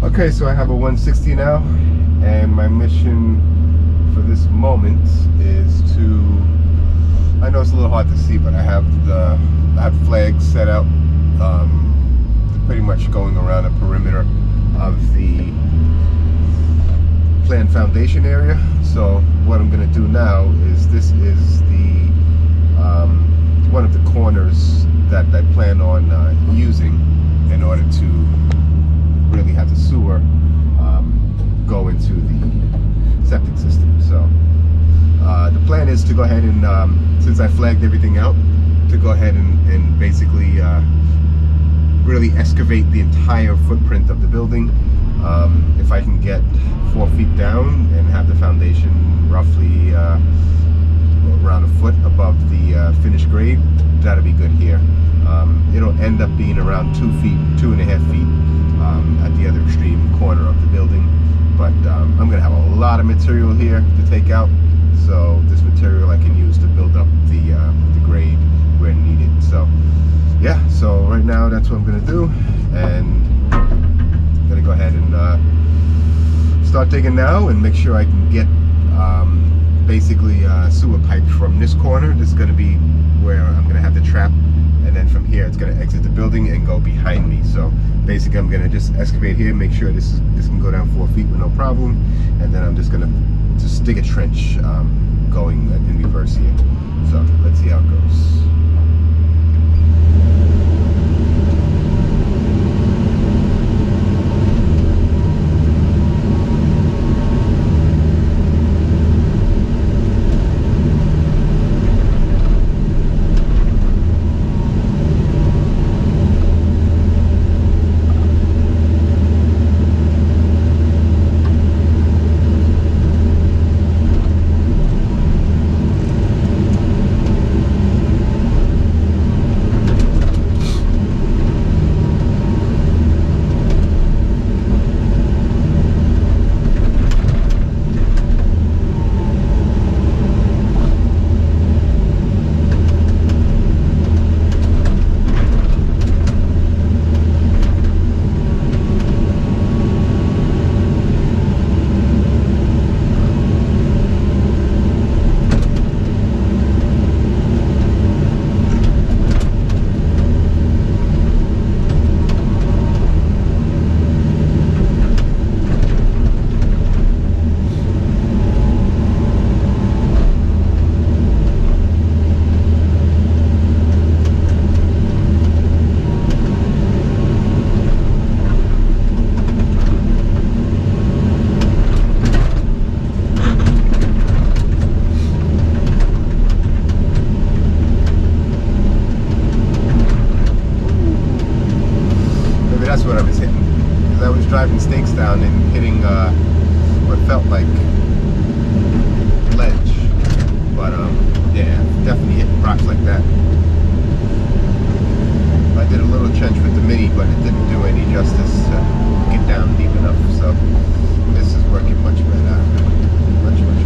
Okay, so I have a 160 now, and my mission for this moment is to, I know it's a little hard to see, but I have flags set out, pretty much going around the perimeter of the planned foundation area. So what I'm going to do now is, this is the one of the corners that I plan on using in order to really have the sewer go into the septic system. So the plan is to go ahead and, since I flagged everything out, to go ahead and basically really excavate the entire footprint of the building. If I can get 4 feet down and have the foundation roughly around a foot above the finished grade, that'll be good here. It'll end up being around 2 feet, 2.5 feet at the other extreme corner of the building. But I'm going to have a lot of material here to take out, so this material I can use to build up the grade where needed. So yeah, so right now that's what I'm going to do, and I'm going to go ahead and start digging now and make sure I can get basically sewer pipes from this corner. This is going to be where I'm going to have the trap, and then from here it's going to exit the building and go behind me. So basically I'm going to just excavate here, make sure this can go down 4 feet with no problem, and then I'm just going to dig a trench going in reverse here. So let's see how it goes. That's what I was hitting, because I was driving stakes down and hitting what felt like ledge, but yeah, definitely hitting rocks like that. I did a little trench with the Mini, but it didn't do any justice to get down deep enough, so this is working much better, much better.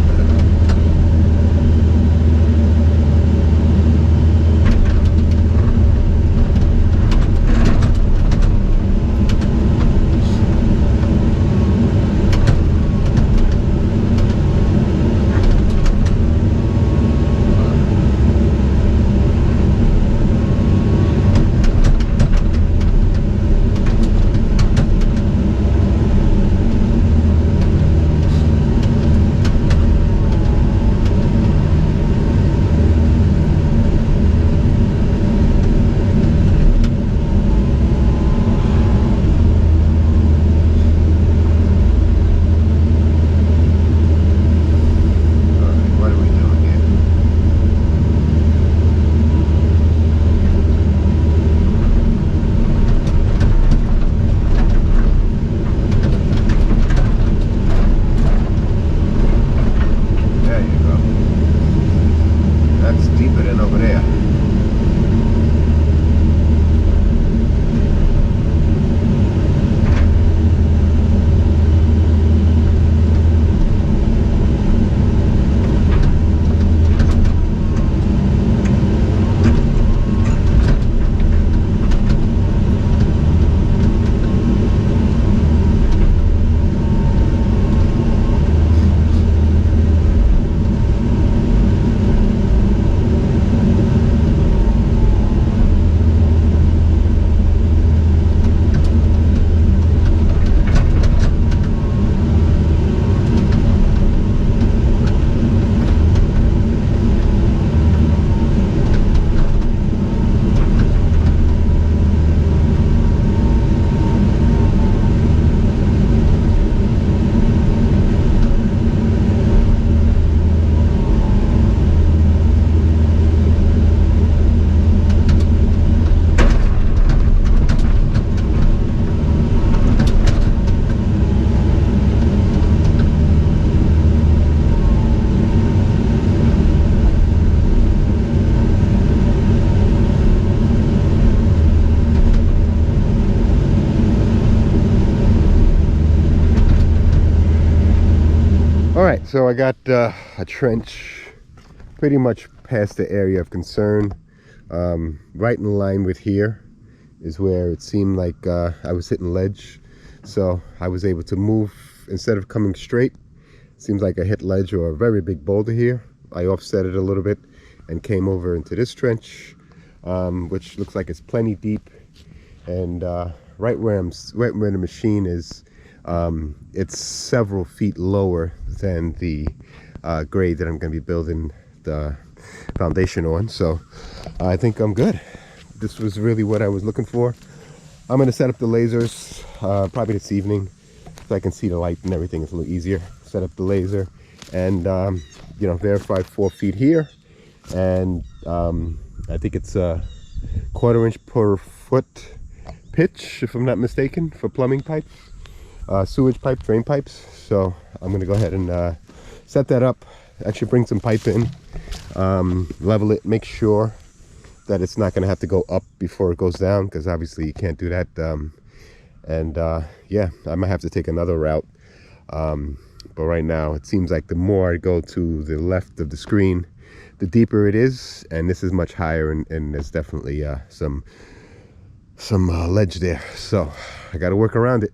right, so I got a trench pretty much past the area of concern. Right in line with here is where it seemed like I was hitting ledge, so I was able to move instead of coming straight. Seems like I hit ledge or a very big boulder here. I offset it a little bit and came over into this trench, which looks like it's plenty deep. And right where the machine is, it's several feet lower than the grade that I'm going to be building the foundation on. So I think I'm good. This was really what I was looking for. I'm going to set up the lasers probably this evening so I can see the light and everything. It's a little easier. Set up the laser and you know, verify 4 feet here, and I think it's a 1/4 inch per foot pitch, if I'm not mistaken, for plumbing pipes, sewage pipe, drain pipes. So I'm going to go ahead and set that up. Actually bring some pipe in, level it, make sure that it's not going to have to go up before it goes down, because obviously you can't do that. Yeah, I might have to take another route, but right now it seems like the more I go to the left of the screen, the deeper it is, and this is much higher, and there's definitely some ledge there, so I got to work around it.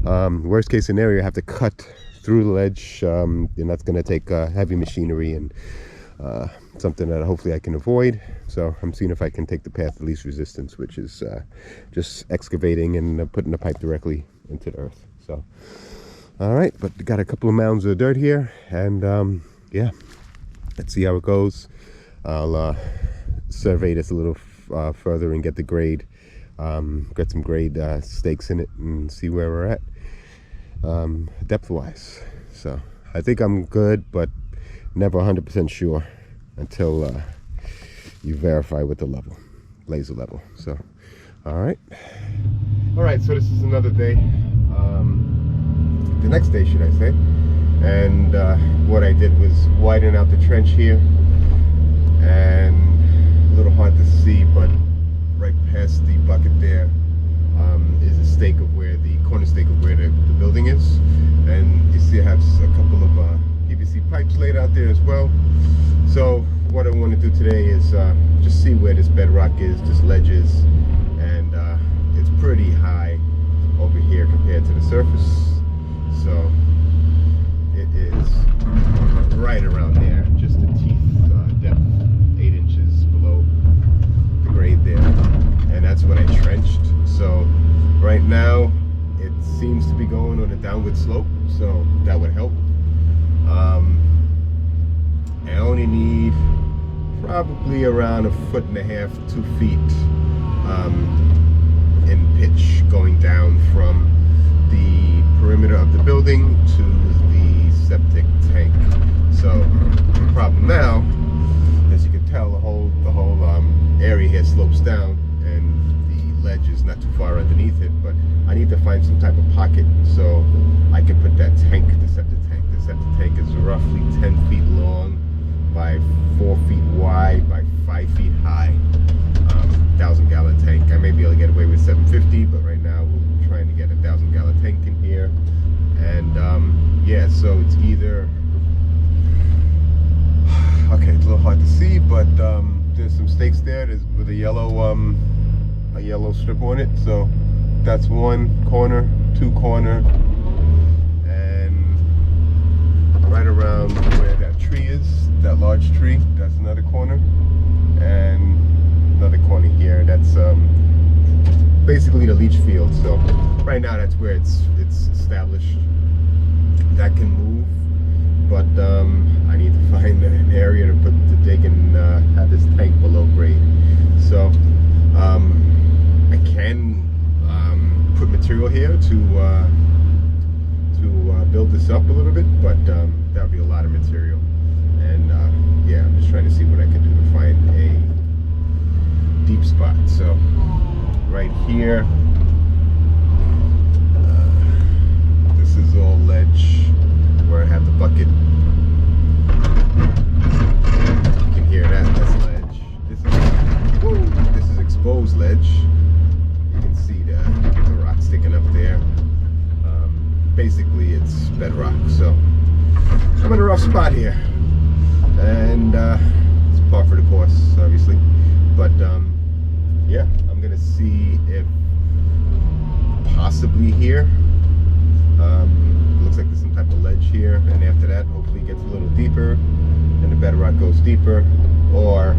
Worst case scenario, I have to cut through the ledge, and that's going to take heavy machinery and something that hopefully I can avoid. So I'm seeing if I can take the path of least resistance, which is just excavating and putting the pipe directly into the earth. So all right, but got a couple of mounds of dirt here, and yeah, let's see how it goes. I'll survey this a little further and get the grade, get some grade stakes in it, and see where we're at depth wise. So I think I'm good, but never 100% sure until you verify with the level, laser level. So all right, so this is another day, the next day should I say, and what I did was widen out the trench here, and a little hard to see, but right past the bucket there is a stake of where the corner stake of where the building is, and you see I have a couple of PVC pipes laid out there as well. So what I want to do today is just see where this bedrock is, this ledge is, and it's pretty high over here compared to the surface. So it is right around there, just a teeth depth, 8 inches below the grade there, and that's what I trenched. So right now it seems to be going on a downward slope, so that would help. I only need probably around 1.5 to 2 feet in pitch going down from the perimeter of the building to the septic tank. So the problem now, as you can tell, the whole area here slopes down, and the ledge is not too far underneath it, but I need to find some type of pocket so I can put that tank, the septic tank. The septic tank is roughly 10 feet long by 4 feet wide by 5 feet high, 1,000-gallon tank. I may be able to get away with 750, but right now we're trying to get a 1,000-gallon tank in here. And yeah, so it's either, okay, it's a little hard to see, but there's some stakes there. There's with a yellow strip on it. So that's one corner, 2 corner, and right around where that tree is, that large tree, that's another corner, and another corner here. That's basically the leach field. So right now that's where it's established. That can move, but I need to find an area to dig and have this tank below grade. So I can put material here to build this up a little bit, but that would be a lot of material, and yeah, I'm just trying to see what I can do to find a deep spot. So right here, this is all ledge where I have the bucket. You can hear that, that's ledge. This is exposed ledge. You can see the rock sticking up there. Basically it's bedrock. So I'm in a rough spot here, and it's par for the course, obviously. But yeah, I'm gonna see if possibly here. Looks like there's some type of ledge here, and after that, hopefully it gets a little deeper, and the bedrock goes deeper, or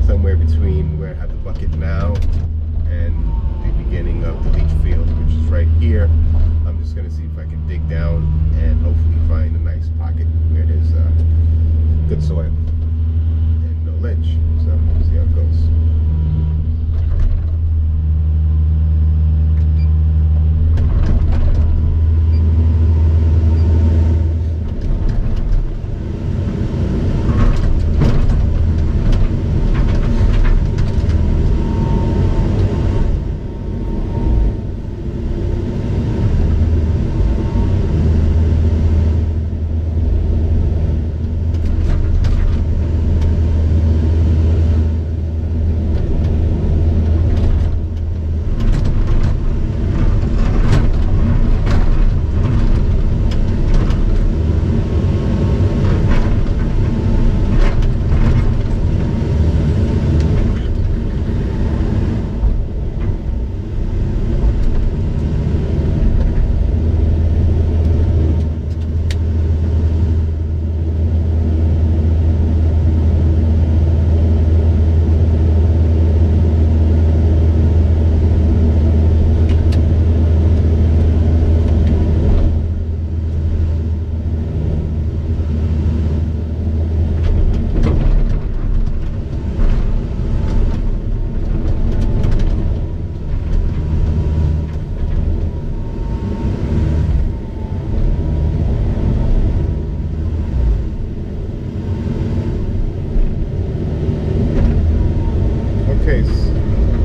somewhere between where I have the bucket now and the beginning of the leach field, which is right here. I'm just gonna see if I can dig down and hopefully find a nice pocket where there's good soil and no ledge. So we'll see how it goes.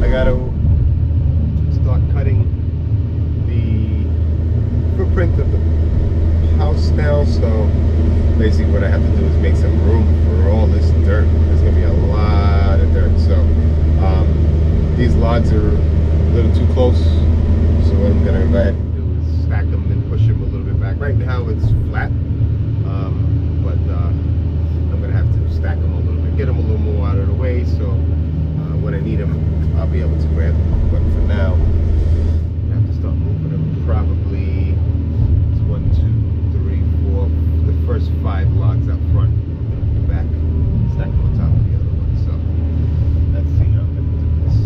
I got to start cutting the footprint of the house now, so basically what I have to do is make some room for all this dirt. There's going to be a lot of dirt, so these logs are a little too close, so what I'm going to go ahead and do is stack them and push them a little bit back. Right now it's flat, but I'm going to have to stack them a little bit, get them a little more out of the way, so when I need them, I'll be able to grab them. But for now, I have to start moving them. Probably it's 1, 2, 3, 4. The first 5 logs up front, back, stack them on top of the other one. So let's see how I'm going to do this.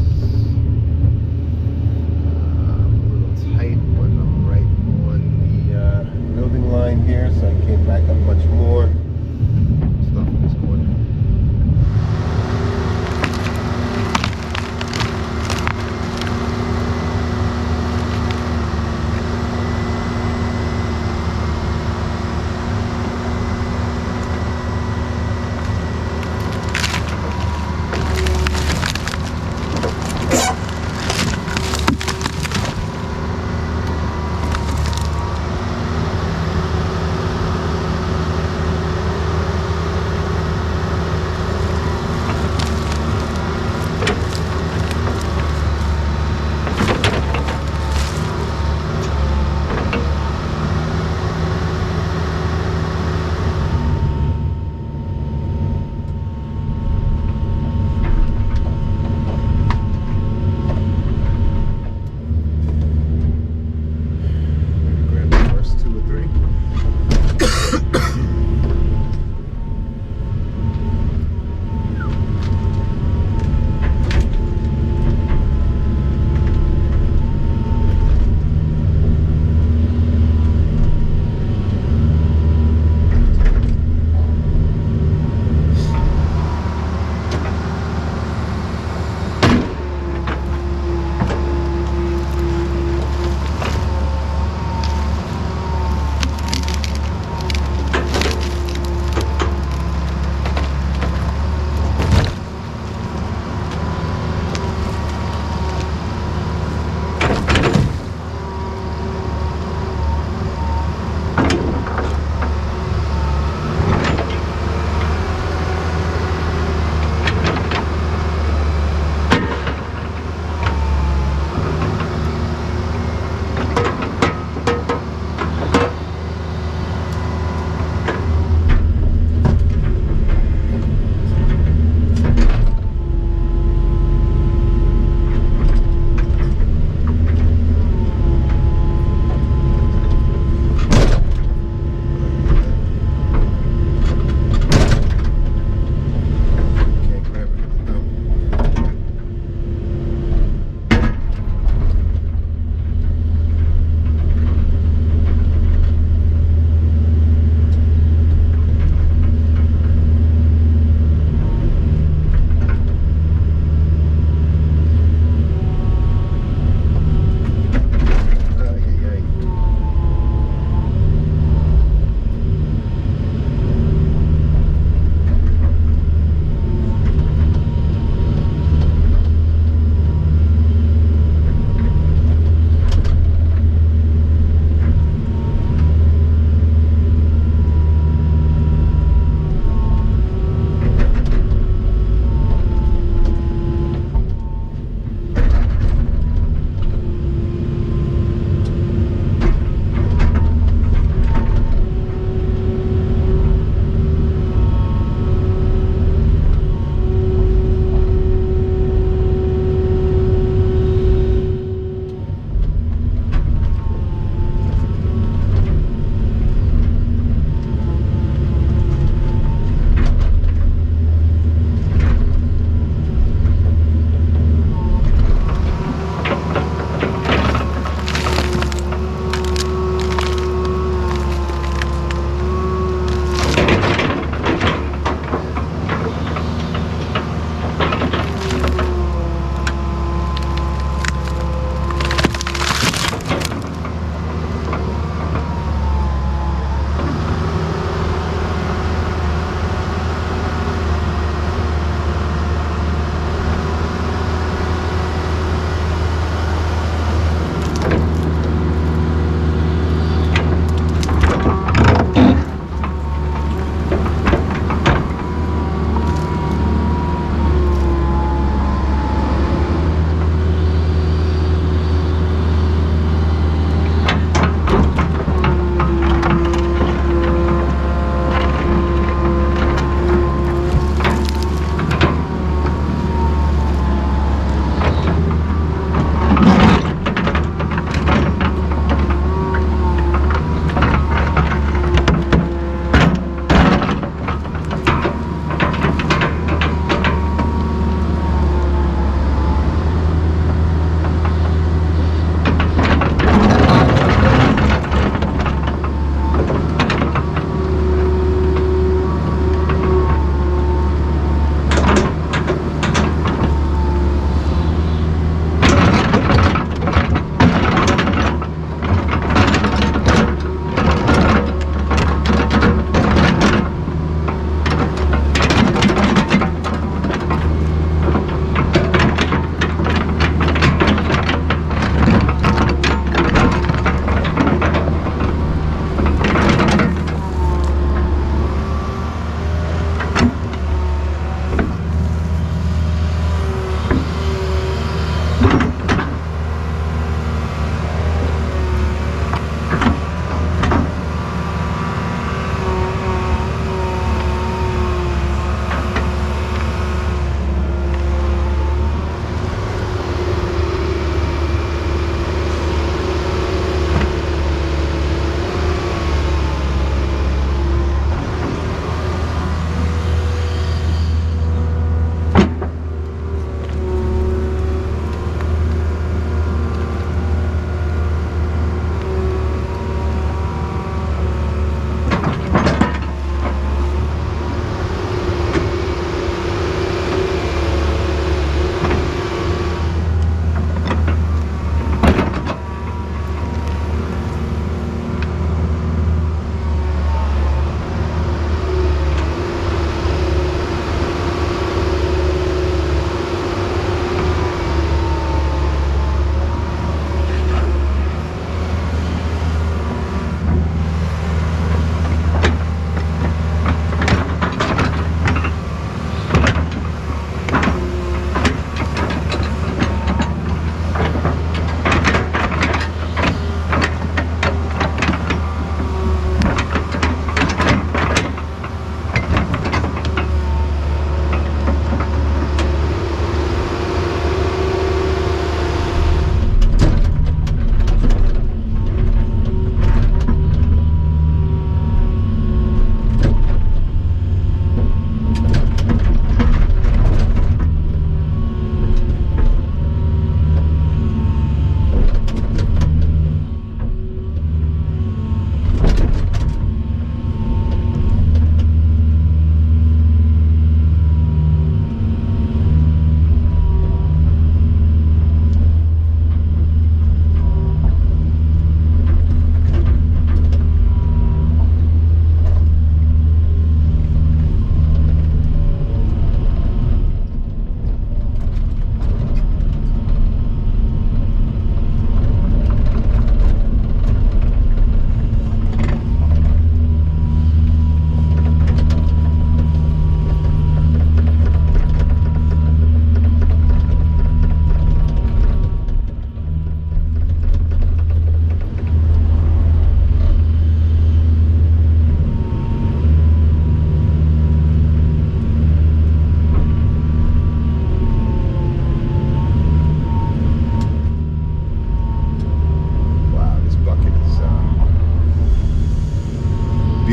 I'm a little tight, but I'm right on the building line here, so I can't back up much more. Stuff in this corner.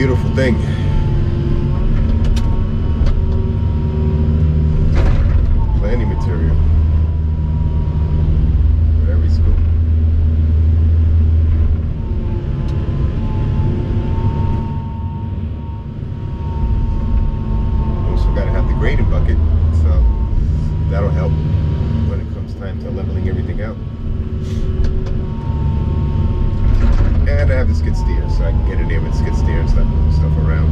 beautiful thing. Plenty material for every scoop. Almost forgot to have the grading bucket, so that'll help when it comes time to leveling everything out. And I have the skid steer, so I can get in there with the skid steer and start moving stuff around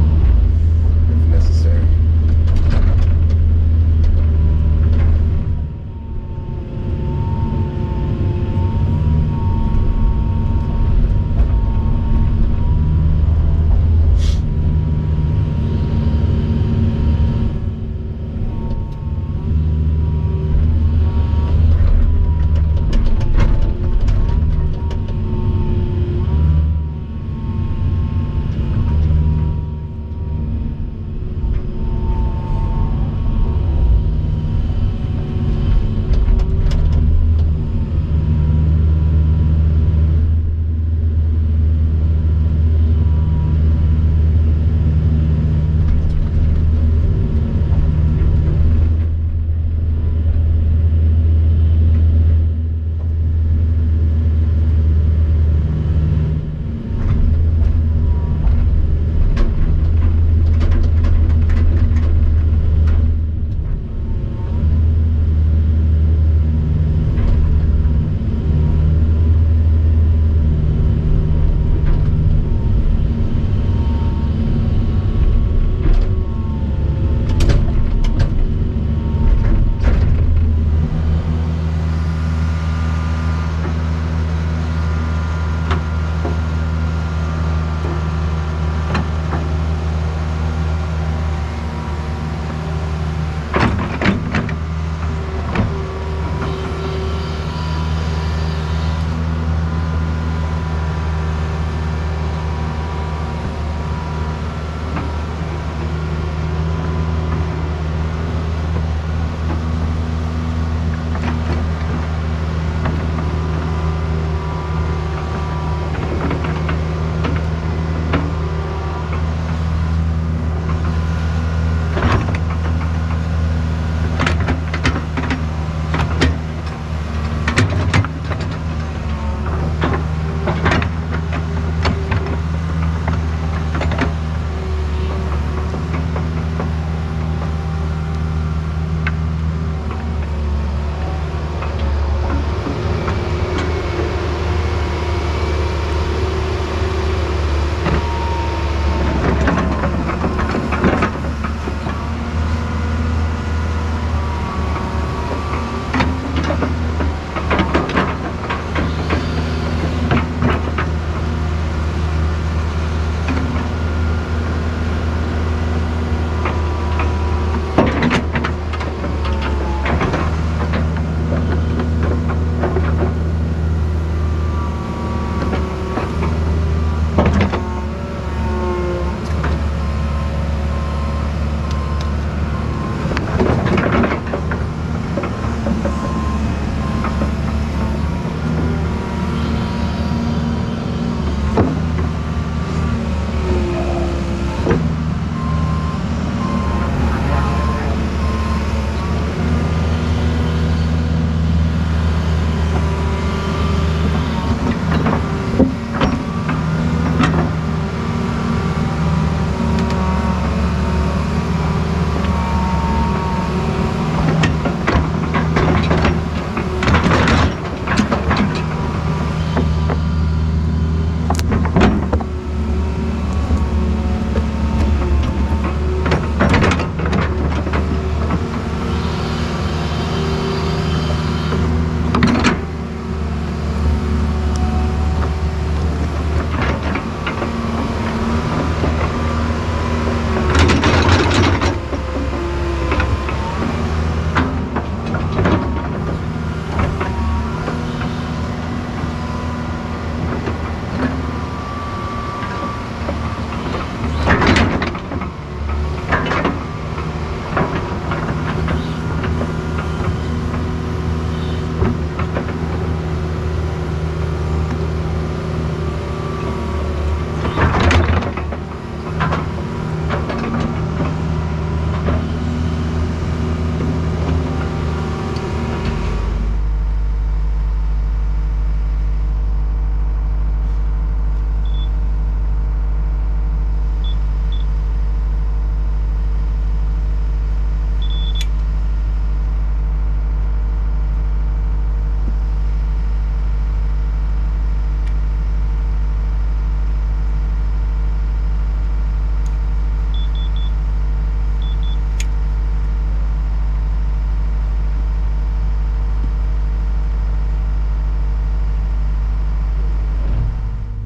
if necessary.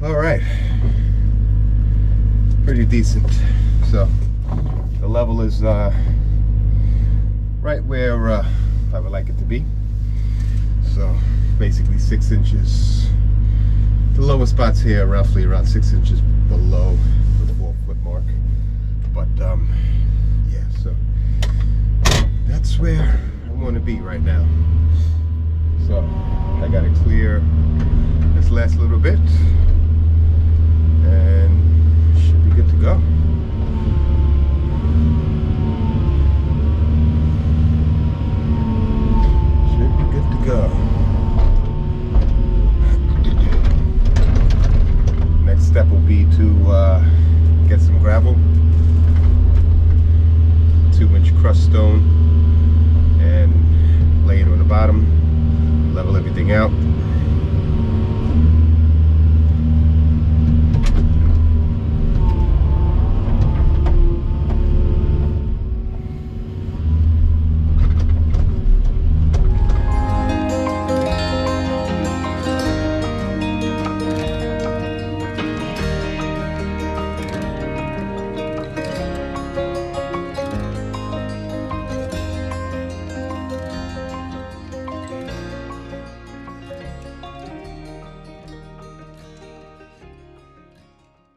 All right, pretty decent. So the level is right where I would like it to be. So basically 6 inches. The lowest spot's here, roughly around 6 inches below the 4-foot mark. But yeah, so that's where I want to be right now. So I got to clear this last little bit, and should be good to go. Should be good to go. Next step will be to get some gravel, 2-inch crushed stone, and lay it on the bottom, level everything out.